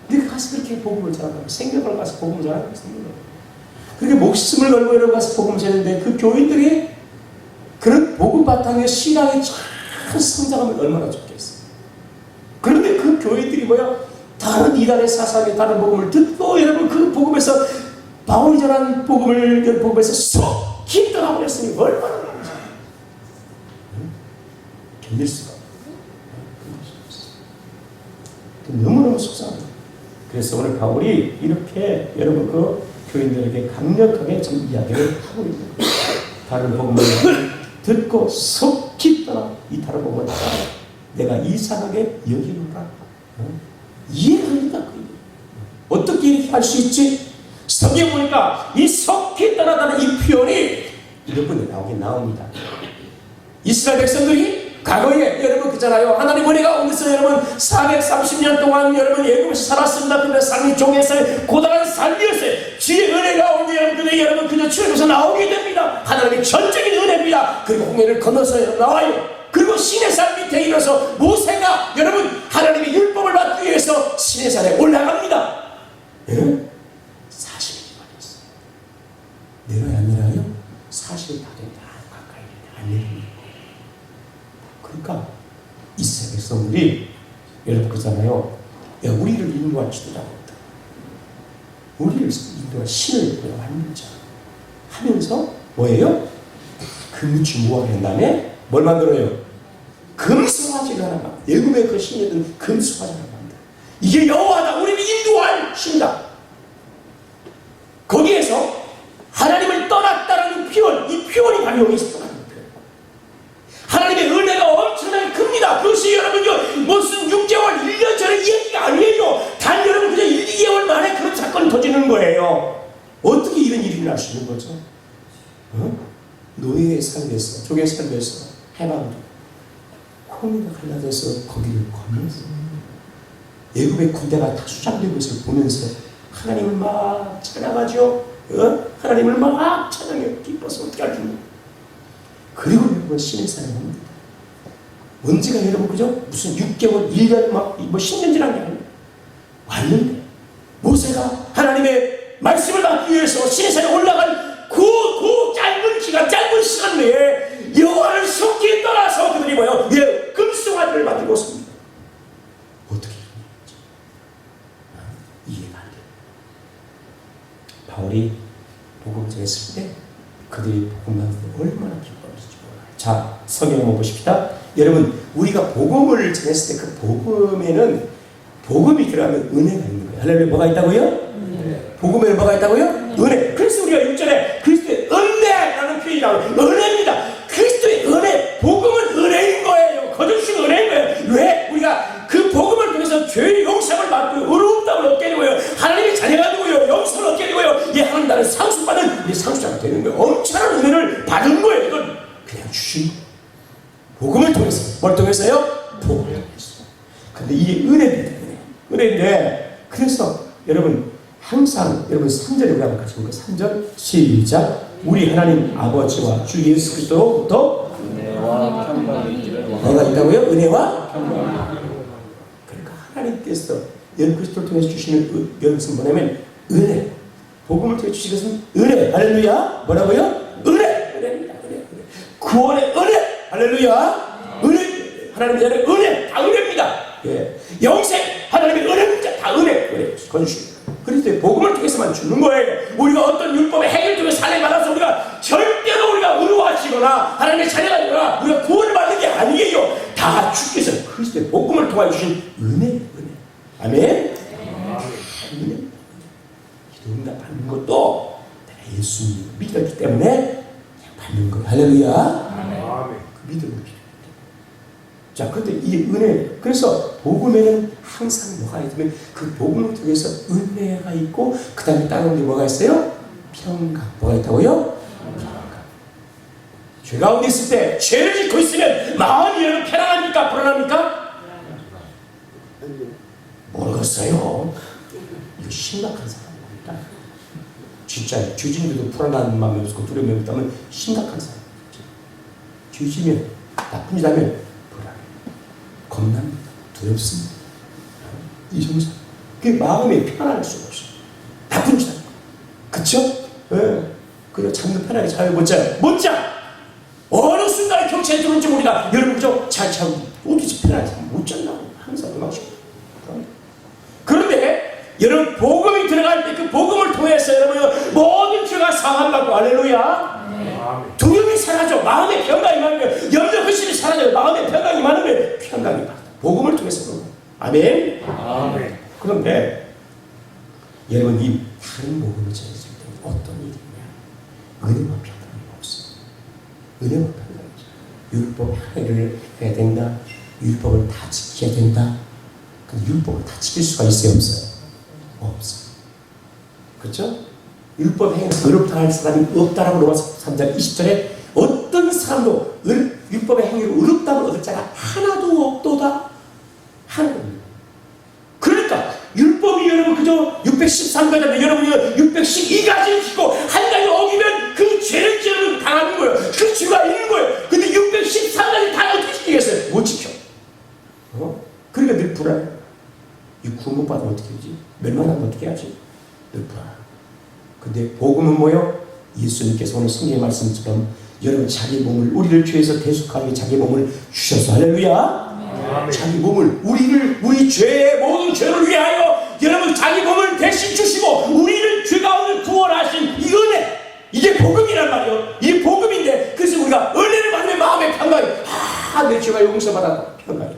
근데 가서 그렇게 복음을 전하고 생명을 가서 복음을 전하고 있습니다. 그렇게 목숨을 걸고 여러분 가서 복음을 전했는데 그 교인들이 그런 복음 바탕에 신앙이 잘 성장하면 얼마나 좋겠어요. 그런데 그 교인들이 뭐야? 다른 이단의 사상에 다른 복음을 듣고 여러분 그 복음에서 바울이 전한 복음을 복음에서 속히 떠나버렸으니 얼마나 많은지 견딜 수가 없어요. 너무너무 속상합니다. 그래서 오늘 바울이 이렇게 여러분 그 교인들에게 강력하게 지금 이야기를 하고 있는 거예요. 다른 복음을 듣고 속히 떠나 이 다른 복음을 따라 내가 이상하게 여기노라. 이해합니다. 어떻게 이렇게 할 수 있지? 성경 보니까 이 속히 떠나다는 이 표현이 몇 번에 나옵니다. 이스라엘 백성들이 과거에 여러분 그잖아요. 하나님 은혜가 오면서 여러분 430년 동안 여러분 애굽에서 살았습니다. 근데 삶이 종에서 고단한 삶이었어요. 주의 은혜가 오면 여러분 그저 출애굽에서 나오게 됩니다. 하나님의 전적인 은혜입니다. 그리고 홍해를 건너서 나와요. 그리고 시내산 밑에 일어서 모세가 여러분 하나님의 율법을 받기 위해서 시내산에 올라갑니다. 예? 40일이 걸렸어요. 내려야 안 내려요? 40일 다 됩니다. 가까이 안 내립니다. 그러니까 이스라엘 백성들이 여러분 그러잖아요. 야, 우리를 인도할 지도자가 없다. 우리를 인도할 신을 만들자 하면서 뭐예요? 금치 모아낸 다음에 뭘 만들어요? 금수화지를 하나 만들어. 애굽의 그 신이던 금수화지를 만들어. 이게 여호와다. 우리를 인도할 신이다. 거기에서 하나님을 떠났다는 표현, 이 표현이 바로 여기서 떠나는 표현. 하나님의 은혜가 엄청나게 큽니다. 그것이 여러분요 무슨 6개월, 1년 전의 얘기가 아니에요. 단 여러분 그냥 1, 2개월 만에 그런 사건이 터지는 거예요. 어떻게 이런 일이 날 수 있는 거죠? 어? 노예의 삶에서, 족의 삶에서 해방되고 콩이가 갈라져서 거기를 거면서 애굽의 군대가 다 수장된 것을 보면서 하나님을 막 찬양하죠. 하나님을 막 찬양해. 기뻐서 어떻게 할지 모르고. 그리고 여러분 신의 산에 옵니다. 언제가 여러분 그죠? 무슨 6개월, 1년 뭐 10년 지난 게 아니에요. 왔는데 모세가 하나님의 말씀을 받기 위해서 신의 산에 올라간 그 짧은 기간, 짧은 시간 내에 여호와를 속기에 떠나서 그들이 뭐예요? 금송아지를 만들고 있습니다. 어떻게 이러는지 이해가 안 돼요. 바울이 복음을 전했을 때 그들이 복음을 받을 때 얼마나 기뻐했을지 몰라요. 자, 성경 한번 보십시다. 여러분, 우리가 복음을 전했을 때 그 복음에는 복음이 들어가면 은혜가 있는 거예요. 할렐루야, 뭐가 있다고요? 복음에는 뭐가 있다고요? 은혜. 그래서 우리가 6절에 그리스도의 은혜라는 표현이 나와요. 은혜입니다. 그리스도의 은혜, 복음은 은혜인 거예요. 거듭신 은혜인 거예요. 왜? 우리가 그 복음을 통해서 죄의 용서를 받고 의로움을 얻게 되고요. 하나님의 자녀가 되고요. 영생을 얻게 되고요. 하나님 나라를 상속받는 우리 상속자가 되는 거예요. 엄청난 은혜를 받은 거예요. 이건 그냥 주신 거예요. 복음을 통해서. 뭘 통해서요? 복음을 통해서. 근데 이게 은혜입니다. 은혜인데, 그래서 여러분 항상 여러분 3절에 우리 한번 같이 볼까요? 3절 시작. 우리 하나님 아버지와 주 예수 그리스도로부터 은혜와 평강이 있기를 원하노라. 뭐가 있다고요? 은혜와 평강. 그러니까 하나님께서 예수 그리스도를 통해서 주시는 것은 뭐냐면 은혜. 복음을 통해 주신 것은 은혜. 할렐루야. 뭐라고요? 은혜. 은혜입니다. 은혜. 구원의 은혜. 할렐루야. 은혜. 하나님의 은혜. 다 은혜입니다. 예. 영생. 하나님의 은혜입니다. 다 은혜. 은혜. 건주십니다. 그리스도의 복음을 통해서만 주는 거예요. 우리가 어떤 율법의 행위를 통해서 살림 받아서 우리가 절대로 우리가 의로워지거나 하나님의 자녀가 되거나 우리가 구원을 받는 게 아니에요. 다 주께서 그리스도의 복음을 통해 주신 은혜. 아멘. 은혜. 기도 응답 받는 것도 내가 예수님을 믿었기 때문에 그냥 받는 거예요. 할렐루야. 그 믿음을 필요합니다. 자, 그런데 이 은혜, 그래서 복음에는 항상 뭐가 있으면 그 복음을 통해서 은혜가 있고 그 다음에 다른 게 뭐가 있어요? 평강. 뭐가 있다고요? 평강. 죄 가운데 있을 때 죄를 짓고 있으면 마음이 여러분 편안합니까? 불안합니까? 모르겠어요. 이거 심각한 사람입니다. 진짜 죄 짓는데도 불안한 마음이 없고 두려움이 없다면 심각한 사람입니다. 죄 지면 나쁜 짓 하면 겁납니다. 두렵습니다. 이 정상. 그 마음이 편안할 수가 없어요. 나쁜 짓 하는 거. 그쵸? 예. 그래, 잠도 편하게 잘 못 자요. 못 자! 어느 순간에 경찰이 들어올지 모르니까 여러분, 그죠? 잘 자고, 어디서 편하게 못 잔다고. 항상 음악시고. 그런데, 여러분, 복음이 들어갈 때 그 복음을 통해서 여러분, 모든 죄가 사함받고, 할렐루야. 두려움이 사라져. 마음의 평강이 많으면 염려 근심이 사라져요. 마음의 평강이 많으면 평강이 받아. 복음을 통해서 그런 거예요. 아멘. 아멘. 그런데 여러분 이 다른 복음을 전했을 때 어떤 일이 있냐? 은혜와 평강이 없어요. 은혜와 평강이죠. 율법 행위를 해야 된다. 율법을 다 지켜야 된다. 근데 율법을 다 지킬 수가 있어요? 없어요? 없어요. 그렇죠? 율법 행위에서 의롭다 사람이 없다라고 로마서 3장 20절에 어떤 사람도 율법의 행위로 의롭다고 얻을 자가 하나도 없도다. 하나도 없다. 그러니까 율법이 여러분 그저 613가지인데 여러분이 612가지를 지키고 한 가지 어기면 그 죄를 지으면 당하는 거예요. 그 죄가 있는 거예요. 근데 613가지 다 어떻게 지키겠어요? 못 지켜. 그러니까 늘 불안해. 이 구원 못 받으면 어떻게 하지? 멸망하면 어떻게 하지? 늘 불안해. 근데 복음은 뭐요? 예수님께서 오늘 성경의 말씀처럼 여러분 자기 몸을 우리를 죄에서 대속하기 자기 몸을 주셔서 할렐루야. 아멘. 자기 몸을 우리 죄의 모든 죄를 위하여 여러분 자기 몸을 대신 주시고 우리를 죄 가운데 구원하신 이 은혜, 이게 복음이란 말이에요. 이게 복음인데 그래서 우리가 은혜를 받으면 마음의 평강이 내 죄가 용서받았다. 평강이.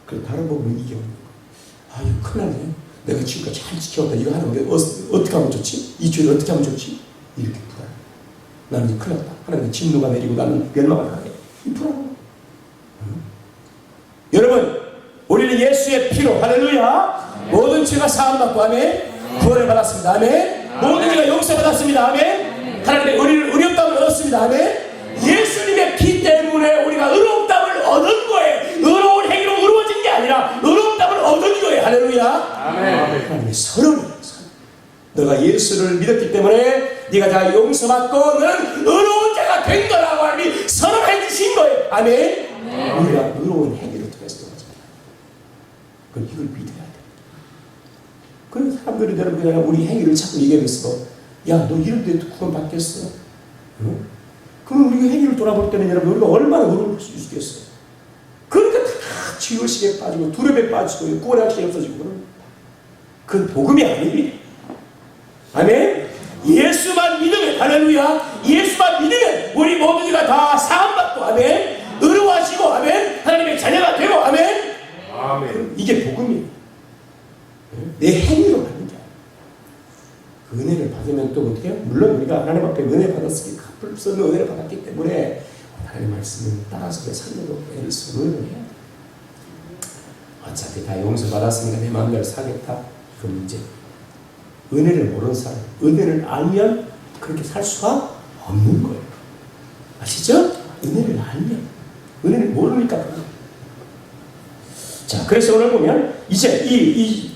그 다른 복음은 이게 없는 거예요. 이거 큰일 나네. 내가 지금까지 잘 지켜왔다. 이거 하는 거 어떻게 하면 좋지? 이 죄를 어떻게 하면 좋지? 이렇게 불안해. 나는 이제 큰일 났다. 하나님의 진노가 내리고 나는 멸망을 하게. 이 불안해. 여러분, 우리는 예수의 피로, 할렐루야. 모든 죄가 사함받고, 아멘. 구원을 받았습니다. 아멘. 모든 죄가 용서받았습니다. 아멘. 하나님의 우리를 예수를 믿었기 때문에 네가 다 용서받고 너는 의로운 자가 된 거라고 하나님이 선언해 주신 거예요. 아멘. 우리가 의로운 행위를 통해서 도와집니다. 그럼 이걸 믿어야 돼. 그런 사람들이 여러분 그냥 우리 행위를 자꾸 얘기하면서 야, 너 이런데 구원 받겠어? 응? 그럼 우리 행위를 돌아볼 때는 여러분 우리가 얼마나 의로울 수 있겠어요? 그러니까 다 죄의식에 빠지고 두려움에 빠지고 구원의 확신이 없어지고 그런 그건 복음이 아닙니다. 아멘. 예수만 믿으면 할렐루야. 예수만 믿으면 우리 모두가 다 사함받고 아멘. 의로워하시고 아멘. 하나님의 자녀가 되고 아멘. 아멘. 이게 복음이에요. 내 행위로 받는 게 아니에요. 은혜를 받으면 또 어떻게 해요? 물론 우리가 하나님 앞에 은혜 받았으니까 갚을 수 없는 은혜를 받았기 때문에 하나님 말씀을 따라서 살려고 애를 쓰고 의를 해야 돼. 어차피 다 용서받았으니까 내 마음대로 살겠다. 그 문제. 은혜를 모르는 사람, 은혜를 알면 그렇게 살 수가 없는 거예요. 아시죠? 은혜를 알면. 은혜를 모르니까 그런 거예요. 자, 그래서 오늘 보면 이제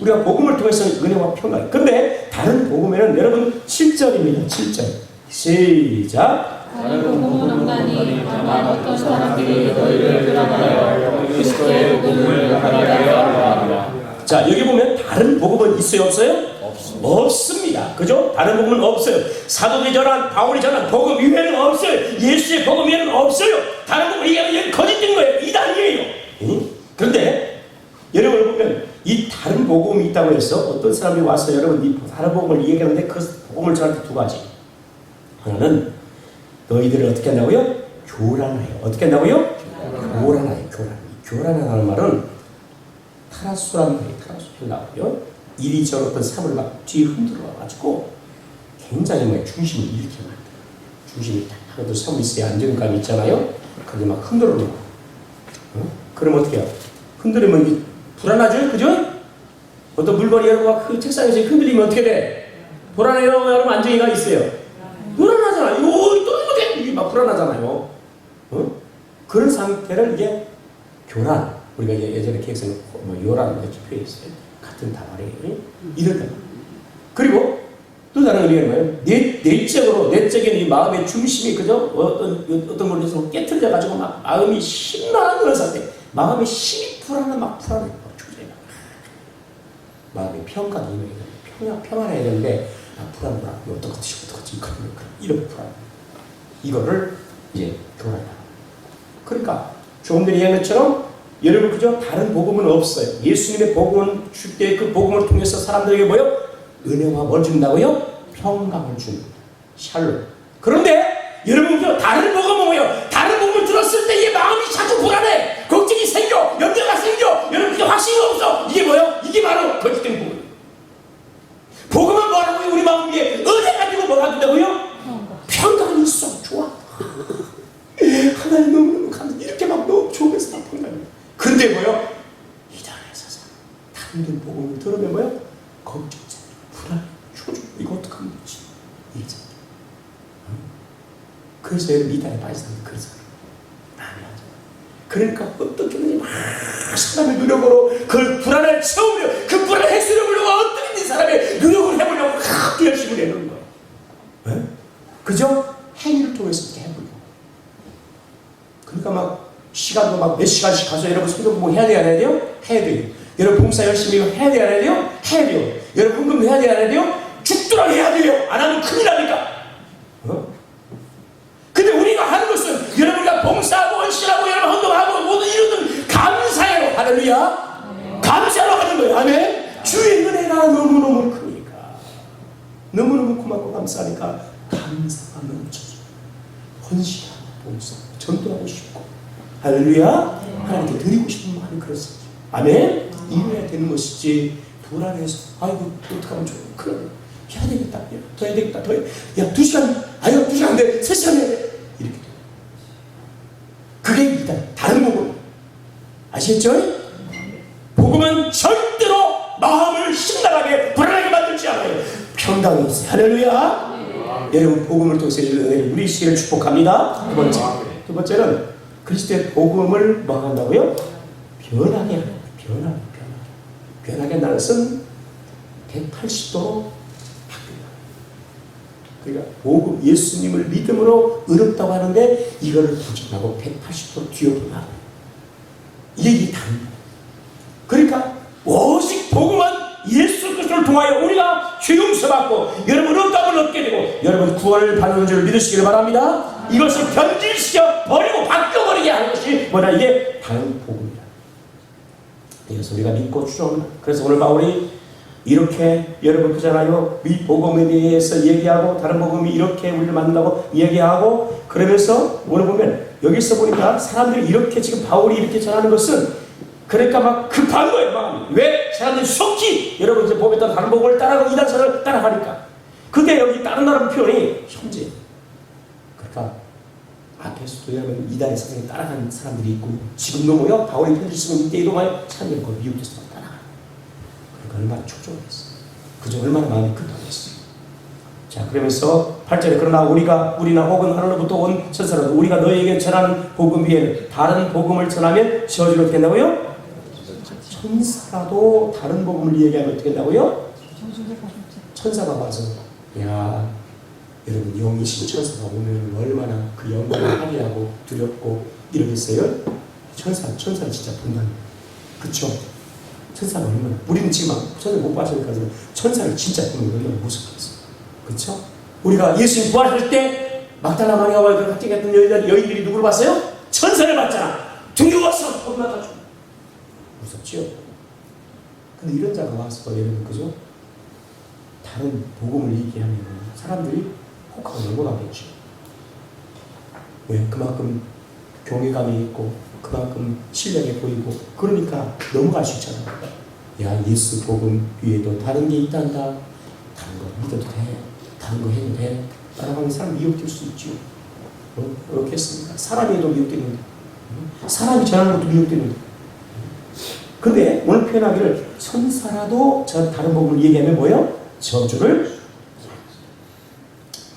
우리가 복음을 통해서 은혜와 평강. 근데 다른 복음에는 여러분 7절입니다. 7절. 시작. 다른 복음은 없나니 다만 어떤 사람들이 너희를 불안하여 그리스도의 복음을 가리하여 하노라. 자, 여기 보면 다른 복음은 있어요, 없어요? 없습니다. 그죠? 다른 복음은 없어요. 사도들이 전한, 바울이 전한 복음 이외에는 없어요. 예수의 복음 이외에는 없어요. 다른 복음 이외에는 거짓된 거예요. 이단이에요. 그런데 여러분 보면 이 다른 복음이 있다고 해서 어떤 사람이 와서 여러분 이 다른 복음을 얘기하는데 그 복음을 저한테 두 가지. 하나는 너희들을 어떻게 한다고요? 교란해요. 어떻게 한다고요? 교란해요. 교란하는 말은 타라수라는 말이 타라수를 나오고요. 이리저리 어떤 삶을 막 뒤에 흔들어가지고 굉장히 막 중심을 일으켜 만들어요. 중심이 딱 하고 섬이 있어야 안정감이 있잖아요. 그게 막 흔들어 놓고. 그럼 어떻게 해요? 흔들리면 이게 불안하죠? 그죠? 어떤 물건이 여러분 막 그 책상에서 흔들리면 어떻게 돼? 불안해요? 여러분 안정이가 있어요. 불안하잖아요. 이게 막 불안하잖아요. 그런 상태를 이게 교란. 우리가 예전에 기획서에 뭐 요란 이렇게 표현했어요. 같은 단어예요. 이럴 때. 그리고 또 다른 의미는 뭐예요? 내적인 이 마음의 중심이 그죠? 어떤 걸로 해서 깨트려져 가지고 막 마음이 심란한 그런 상태. 마음의 힘이 막 불안해. 마음의 평가가 평안해야 되는데 불안해. 어떡하지? 이런 불안. 이거를 이제 교란이다. 그러니까 조금 전에 얘기한 것처럼 여러분 그죠? 다른 복음은 없어요. 예수님의 복음은 줄 때 그 복음을 통해서 사람들에게 뭐요? 은혜와 뭘 준다고요? 평강을 주는 샬롬. 그런데 여러분 그죠? 다른 복음은 뭐예요? 다른 복음을 들었을 때 이 마음이 자꾸 불안해. 걱정이 생겨. 염려가 생겨. 여러분 그죠? 확신이 없어. 이게 뭐예요? 이게 바로 거짓된 복음. 복음은 뭐라고요? 우리 마음 위에 은혜 가지고 뭐가 된다고요? 평강이 있어. 좋아. 하나님 너무너무 감사해. 이렇게 막 너무 좋으면서 막 평강이. 근데 뭐요? 이단에서 다른 분 복음을 들으면 뭐요? 걱정자, 불안, 초조. 이거 어떡하면 되지? 이게 그래서 여러분 이단에 빠진 사람이 그런 사람 많이 하죠. 그러니까 어떻게든 막 사람의 노력으로 그 불안을 채우려, 그 불안을 해소하려고 어떻게든 사람의 노력을 해보려고 그렇게 열심히 내는 거예요. 네? 그죠? 행위를 통해서 이렇게 해보려고. 그러니까 막 시간도 막 몇 시간씩 가서 여러분 성경 공부 해야 돼요? 안 해야 돼요? 해야 돼요. 여러분 봉사 열심히 해야 돼요? 안 해야 돼요? 해야 돼요. 여러분 헌금 해야 돼요? 안 해야 돼요? 죽도록 해야 돼요. 안 하면 큰일 납니까? 근데 우리가 하는 것은 여러분과 봉사하고 헌신하고 여러분 헌금하고 모든 이루는 감사해요. 할렐루야. 감사로 하는 거예요. 아멘. 주의 은혜가 너무너무 크니까 너무너무 고맙고 감사하니까 감사가 넘쳐서 헌신하고 봉사 전도하고 싶고 할렐루야. 하나님께 드리고 싶은 마음이 그렇습니다. 아멘. 이래야 되는 것이지 불안해서 아이고 어떡하면 좋아. 그래 해야 되겠다. 더 해야 되겠다. 더 해. 야 2시간 아니요 2시간 안 돼. 3시간 해. 이렇게 돼. 그게 일단 다른 복음. 아시겠죠? 복음은 절대로 마음을 심란하게 불안하게 만들지 않아요. 평강이 있어요. 할렐루야. 여러분 복음을 통해서 우리 시를 축복합니다. 두 번째는 그리스도의 복음을 뭐 한다고요? 변하게 하는 변하게 한다는 것은 180도로 바뀝니다. 그러니까 복음 예수님을 믿음으로 의롭다고 하는데 이거를 부정하고 180도 뒤엎어놔. 이게 다른 거예요. 그러니까 오직 복음은 예수 그리스도를 통하여 우리가 죄 용서받고 여러분 의롭다함을 얻게 되고 여러분 구원을 받는 줄 믿으시길 바랍니다. 이것을 변질시켜 버리고 바뀌어버리게 하는 것이 뭐냐, 이게 다른 복음이다. 이것을 우리가 믿고 추종합니다. 그래서 오늘 바울이 이렇게 여러분 그잖아요. 이 복음에 대해서 얘기하고 다른 복음이 이렇게 우리를 만든다고 얘기하고 그러면서 오늘 보면 여기서 보니까 사람들이 이렇게 지금 바울이 이렇게 전하는 것은 그러니까 막 급한 거예요. 마음이. 왜? 사람들이 속히 여러분 이제 보면 다른 복음을 따라가고 이단설을 따라가니까. 근데 여기 다른 나라 표현이 현재. 그러니까 앞에서도 여러분 이단의 사상에 따라가는 사람들이 있고 지금도 뭐요? 바울이 편지 쓰면 이때도 많이 사람들이 그 미국에서 따라가요. 그러니까 얼마나 초조했어요. 그저 얼마나 마음이 급하겠어요. 자, 그러면서 8절에 그러나 우리나 혹은 하늘로부터 온 천사라도 우리가 너에게 전하는 복음 외에는 다른 복음을 전하면 저주를 어떻게 한다고요? 천사라도 다른 복음을 얘기하면 어떻게 된다고요? 천사가 와서 야 여러분 영이신 천사가 오면 얼마나 그 영광을 환희하고 두렵고 이러겠어요? 천사를 진짜 본다는 거예요. 그쵸? 천사가 얼마나 우리는 지금 천사를 못 봤으니까 천사를 진짜 보면 얼마나 무섭겠어요. 그쵸? 우리가 예수님 부활할 때 막달라 마리아와 그 같이 갔던 여인들이 누구를 봤어요? 천사를 봤잖아. 두려워서 겁나가지고 무섭지요? 근데 이런 자가 와서 여러분 그죠? 다른 복음을 얘기하면 사람들이 혹하고 넘어가겠죠. 왜? 그만큼 경외감이 있고 그만큼 신뢰해 보이고 그러니까 넘어갈 수 있잖아. 야 예수 복음 위에도 다른 게 있단다. 다른 거 믿어도 돼. 다른 거 해도 돼. 따라가는 사람 미혹될 수 있죠. 그렇겠습니까? 사람이 해도 미혹되는데 사람이 전하는 것도 미혹되는데 근데 오늘 표현하기를 천사라도 저 다른 복음을 얘기하면 뭐예요? 저주를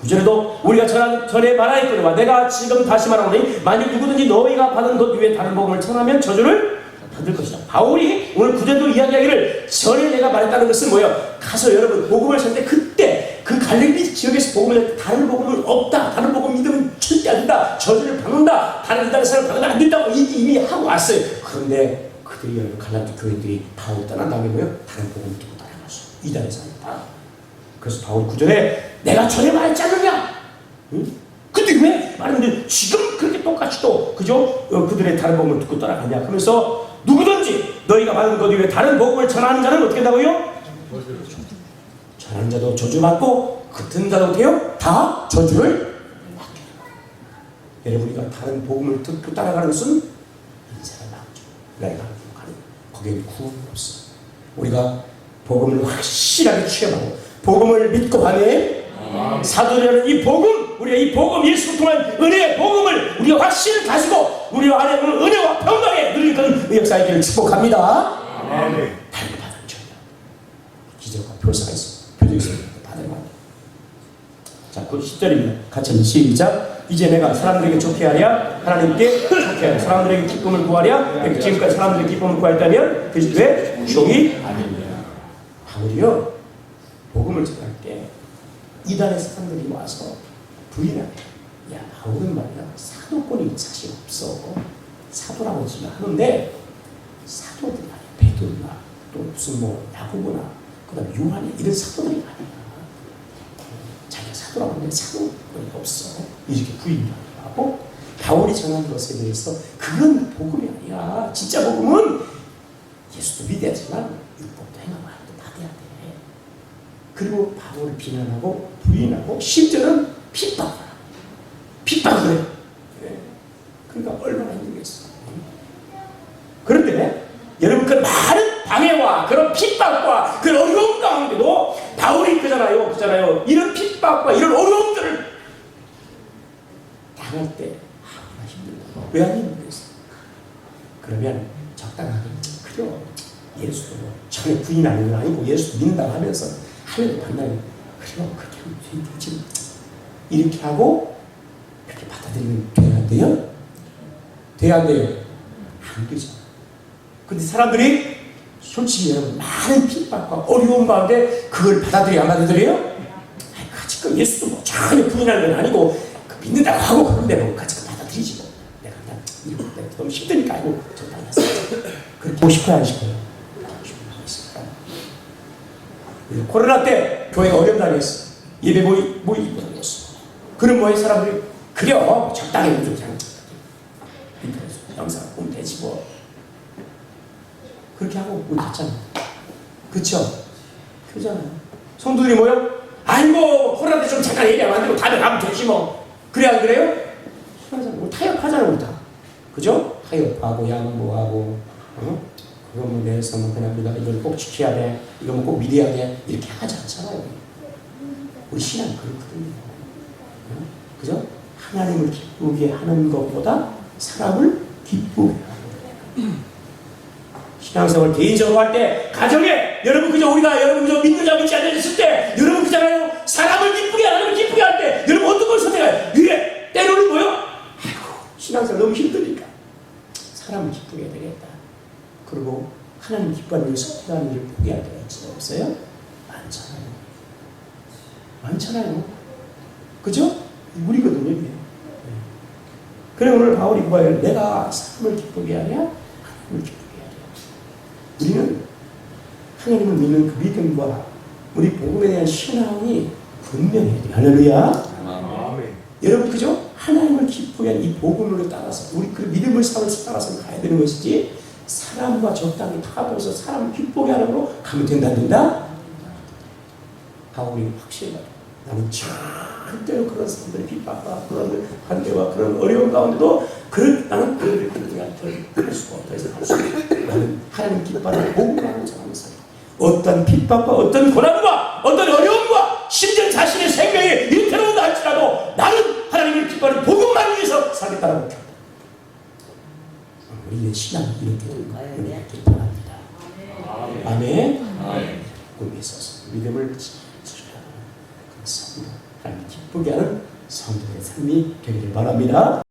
9절에도 우리가 전에 말하였거니와 내가 지금 다시 말하노니 만약 누구든지 너희가 받은 것 위에 다른 복음을 전하면 저주를 받을 것이다. 바울이 오늘 9절도 이야기하기를 전에 내가 말했다는 것은 뭐예요? 가서 여러분 복음을 전때 그때 그 갈릴리 지역에서 복음을 다른 복음은 없다. 다른 복음 믿으면 절대 안 된다. 저주를 받는다. 다른 이단의 사람을 받으면 안 된다고 이미 하고 왔어요. 그런데 그들이 갈라디 교인들이 바울 떠난 다음에 뭐예요? 다른 복음을 듣고 따라갔어. 이단의 사람을 따라. 그래서 바울 9절에 내가 전에 말했지 않느냐? 응? 근데 왜 말했는데 지금 그렇게 똑같이 또 그죠? 그들의 다른 복음을 듣고 따라가냐? 그러면서 누구든지 너희가 받은 것 위에 다른 복음을 전하는 자는 어떻게 된다고요? 전하는 자도 저주받고 듣는 자도 어때요? 다 저주를 받게 됩니다. 여러분 우리가 다른 복음을 듣고 따라가는 것은 인생을 막죠. 우리가 가는 거기에 구원이 없어. 우리가 복음을 확실하게 취하고 복음을 믿고 가면 사도라는 이 복음, 우리가 이 복음 예수를 통한 은혜의 복음을 우리가 확실히 가지고 우리 안에 오는 은혜와 평강에 누릴 그런 역사이기를 축복합니다. 다른 받은 줄 기적과 표사가 있습니다. 표적이 있습니다. 다른 받은. 자, 그 10절입니다. 같이 시작. 이제 내가 사람들에게 좋게 하랴 하나님께 좋게 하랴 사람들에게 기쁨을 구하랴 지금까지 사람들에게 기쁨을 구하였다면 왜? 종이 아닙니다. 바울이요 복음을 전할 때 이단의 사람들이 와서 부인하게 야 바울은 말이야 사도권이 사실 없어. 사도라고 지금 하는데 사도들 아니야. 베드로나 또 무슨 뭐 야고보나 그 다음에 요한이 이런 사도들이 아니야. 자기가 사도라고 하는데 사도권이 없어. 이렇게 부인하고 바울이 전하는 것에 대해서 그건 복음이 아니야. 진짜 복음은 예수도 믿어야지만 율법도 행하고 하나도 받아야 돼. 그리고 바울을 비난하고 부인하고 심지어는 핍박을 해요. 그러니까 얼마나 힘들겠어. 그런데 여러분 그 많은 방해와 그런 핍박과 그런 어려움 가운데도 바울이 그잖아요. 이런 핍박과 이런 어려움들을 당할 때 얼마나 힘들다. 왜 안 힘들겠어? 그러면 적당하게 그래요. 예수도 전에 부인하는 건 아니고 예수 믿는다고 하면서 하늘을 만나면 그래요. 그렇게 하면 되지. 이렇게 하고 그렇게 받아들이면 돼야 안 돼요? 돼야 안 돼요? 안 되죠. 근데 사람들이 솔직히 여러분 많은 핍박과 어려움 가운데 그걸 받아들여야 안 받아들여요? 아이, 같이 그 예수도 뭐 전혀 부인하는 건 아니고 그 믿는다고 하고 그런데 뭐 같이 받아들이지 뭐. 내가 그냥 이거 내가 너무 힘드니까 아이고 적당히 하세요. 그렇게 하고 싶어요 안 싶어요? 하고 싶어요. 코로나 때 교회가 어려운 날이었어. 예배 모이기 어려웠어. 그런 모인 사람들이 그려 적당히 좀 그냥 인터넷 영상 보면 되지 뭐. 그렇게 하고 우리 갔잖아. 그쵸? 그러잖아요. 성도들이 뭐요? 아이고 코로나 때 좀 잠깐 얘기하면 안 되고 다들 가면 되지 뭐. 그래 안 그래요? 우리 타협하잖아 우리 다. 그죠? 타협하고 양보하고 그거 뭐 내서 뭐 그냥 우리가 이걸 꼭 지켜야 돼. 이거 뭐 꼭 믿어야 돼. 이렇게 하지 않잖아요. 우리 신앙이 그렇거든요. 그죠? 하나님을 기쁘게 하는 것보다 사람을 기쁘게 하는 거예요. 신앙생활 개인적으로 할 때 가정에 여러분 그저 믿는 자 믿지 않는 있을 때 여러분 그잖아요. 사람을 기쁘게 하나님을 기쁘게 할 때 여러분 어떤 걸 선택해요? 이게 때로는 뭐요? 아이고 신앙생활 너무 힘드니까 사람을 기쁘게 해야 되겠다. 그리고 하나님 기뻐하는 일을 선택하는 일을 포기할 때가 있어요? 없어요? 많잖아요. 그죠? 우리거든요. 이게. 그래 오늘 바울이 뭐예요? 내가 사람을 기쁘게 하냐? 하나님을 기쁘게 하냐? 우리는 하나님을 믿는 그 믿음과 우리 복음에 대한 신앙이 분명해야 돼요. 할렐루야. 아멘. 여러분 그죠? 하나님을 기쁘게 하는 이 복음을 따라서 우리 그 믿음을 따라서 가야 되는 것이지 사람과 적당히 타협해서 사람을 기쁘게 하는 걸로 가면 된다 안 된다? 바울이 확실히 말해요. 나는 절대로 그런 사람들의 핍박과 그런 반대와 그런 어려운 가운데도 나는 그들을 할 수가 없다 해서 할 수 없다. 나는 하나님 기뻐하는 복음을 하는 사람을 살아. 어떤 핍박과 어떤 고난과 어떤 어려움과 심지어 자신의 생명이 위태로운다 할지라도 나는 하나님을 기뻐하는 복음만 위해서 살겠다라고 합니다. 우리의 신앙이 이렇게 되는 거예요. 이렇게 바랍니다. 아멘. 복음에 있어서 믿음을 하나님 기쁘게 하는 성도의 삶이 되기를 바랍니다.